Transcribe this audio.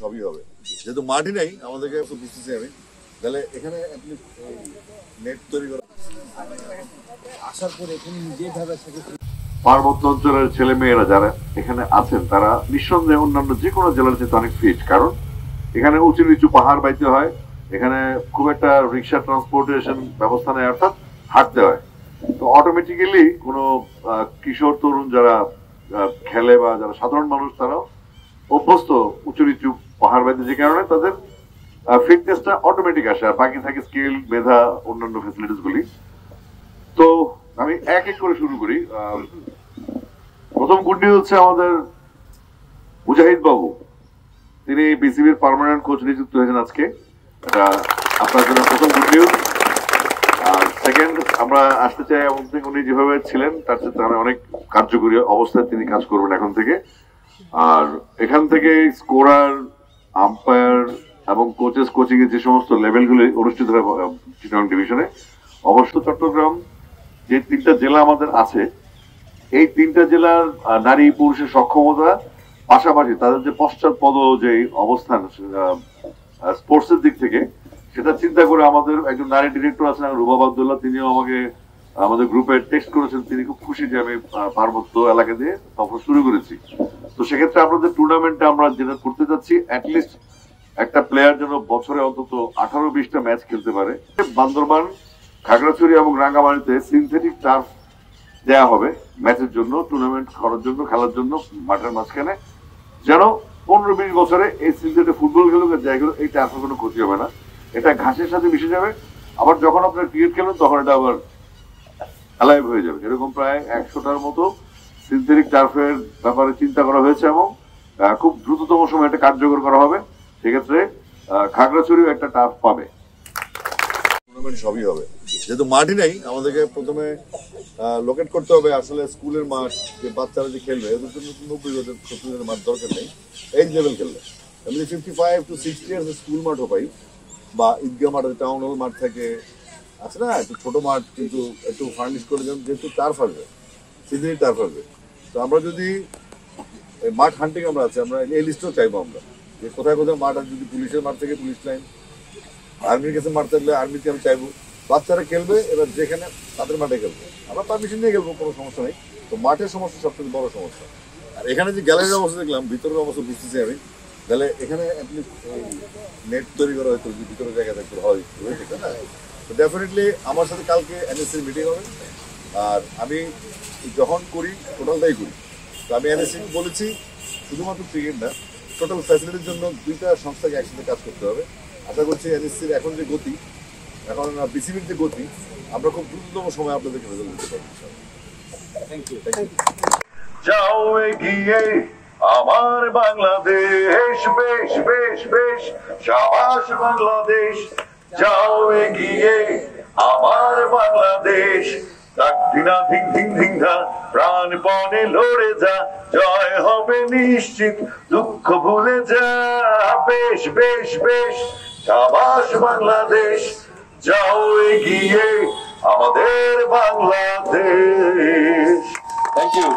সবই হবে, যেহেতু মাঠই নেই আমাদেরকে বুঝতেছি আমি, তাহলে এখানে নেট তৈরি করা আসার পরে এখানে যেভাবে পার্বত্য অঞ্চলের ছেলে মেয়েরা যারা এখানে আছেন তারা নিঃসন্দেহে অন্যান্য যে কোনো জেলার চেয়ে অনেক ফিট, কারণ এখানে উঁচু নিচু পাহাড় বাইতে হয়, এখানে খুব একটা রিক্সা ট্রান্সপোর্টেশন ব্যবস্থা নেই, অর্থাৎ হাঁটতে হয়। তো অটোমেটিক্যালি কোনো কিশোর তরুণ যারা খেলে বা যারা সাধারণ মানুষ তারাও অভ্যস্ত উঁচু নিচু পাহাড় বাইতে, যে কারণে তাদের ফিটনেসটা অটোমেটিক আসে, আর বাকি থাকে স্কিল, মেধা, অন্যান্য ফ্যাসিলিটিস গুলি। তো আমি এক এক করে শুরু করি। প্রথম গুড নিউজ হচ্ছে আমাদের মুজাহিদ বাবু, তিনি বিসিবির পার্মানেন্ট কোচ নিযুক্ত হয়েছেন আজকে। এটা আপনার জন্য প্রথম গুড নিউজ। আর সেকেন্ড, আমরা আসতে চাই এবং উনি যেভাবে ছিলেন তার চেয়ে অনেক কার্যকরী অবস্থায় তিনি কাজ করবেন এখন থেকে। আর এখান থেকে স্কোরার, আম্পায়ার এবং কোচেস কোচিং এর যে সমস্ত লেভেলগুলি অনুষ্ঠিত হয় চিটাগং ডিভিশনে, অবশ্য চট্টগ্রাম যে তিনটা জেলা আমাদের আছে, এই তিনটা জেলার নারী পুরুষের সক্ষমতা পাশাপাশি তাদের যে পশ্চাৎপদ যে অবস্থান স্পোর্টস এর দিক থেকে, সেটা চিন্তা করে আমাদের একজন নারী ডিরেক্টর আছেন রুবাব আব্দুল্লাহ, তিনিও আমাকে আমাদের গ্রুপে টেক্সট করেছেন, তিনি খুব খুশি যে আমি পার্বত্য এলাকা দিয়ে সফর শুরু করেছি। তো সেক্ষেত্রে আমাদের টুর্নামেন্টে আমরা যেটা করতে যাচ্ছি, অ্যাটলিস্ট একটা প্লেয়ার যেন বছরে অন্তত 18-20টা ম্যাচ খেলতে পারে। বান্দরবান, খাগড়াছড়ি এবং রাঙ্গামাটিতে সিনথেটিক টার্ফ দেয়া হবে ম্যাচের জন্য, টুর্নামেন্ট করার জন্য, খেলার জন্য মাঠের মাঝখানে, যেন 15-20 বছরে এই সিনথেটিক ফুটবল খেলুক জায়গাগুলো এই টার্ফের কোনো ক্ষতি হবে না, এটা ঘাসের সাথে মিশে যাবে। আবার যখন আপনার ক্রিকেট খেলুন তখন এটা আবার অ্যালাইভ হয়ে যাবে। এরকম প্রায় 100টার মতো সিনথেটিক টার্ফের ব্যাপারে চিন্তা করা হয়েছে এবং খুব দ্রুততম সময়ে এটা কার্যকর করা হবে। সেক্ষেত্রে খাগড়াছড়িও একটা টার্ফ পাবে। টুর্নামেন্ট সবই হবে, যেহেতু মাঠই নেই আমাদেরকে প্রথমে লোকেট করতে হবে আসলে স্কুলের মাঠ, যে বাচ্চারা যে খেলবে এদের জন্য 90-70 মাঠ দরকার নেই, এই লেভেল খেলবে। এমনি 55 to 60 ইয়ার্স স্কুল মাঠও পাই, বা ঈদগাহ মাঠ, টাউন হল মাঠ থাকে, আছে না একটু ছোট মাঠ, কিন্তু একটু ফার্নিশ করে দেন, যেহেতু টার্ফ আসবে, সিজনি টার্ফ আসবে। তো আমরা যদি মাঠ হান্টিং আমরা আছে, আমরা এই লিস্টও চাইবো আমরা, যে কোথায় কোথায় মাঠ আছে, যদি পুলিশের মাঠ থেকে পুলিশ লাইন, আর্মির কাছে মাঠ থাকলে আর্মিতে আমি চাইবো। বাচ্চারা খেলবে, এবার যেখানে তাদের মাঠে খেলবে, আমরা পারমিশন নিয়ে খেলবো, কোনো সমস্যা নেই। তো মাঠের সমস্যা সবথেকে বড় সমস্যা। আর এখানে যে গ্যালারির অবস্থা দেখলাম, ভিতরের অবস্থা বুঝতেছি আমি, তাহলে এখানে নেট তৈরি করা হয়তো ভিতরের জায়গাটা একটু ভালো হয়েছে, তাই না? তো ডেফিনেটলি আমার সাথে কালকে এনএসসির মিটিং হবে, আর আমি যখন করি টোটালটাই করি। তো আমি এনএসসি বলেছি শুধুমাত্র ক্রিকেট না, টোটাল ফ্যাসিলিটির জন্য দুইটা সংস্থাকে একসাথে কাজ করতে হবে। আশা করছি এনএসসির এখন যে গতি, এখন বিসিবির যে গতি, আমরা খুব দ্রুততম সময় আপনাদেরকে রেজাল্ট দিতে পারবো। Thank you. যাও এগিয়ে আমার বাংলাদেশ, বেশ বেশ বেশ, সাবাস বাংলাদেশ। যাও এগিয়ে আমার বাংলাদেশ, ধিনা ধিং ধিং ধিং ধা, প্রাণপণে লড়ে যা, জয় হবে নিশ্চিত, দুঃখ ভুলে যা, বেশ বেশ বেশ, সাবাস বাংলাদেশ। যাও এগিয়ে আমাদের বাংলাদেশ। Thank you.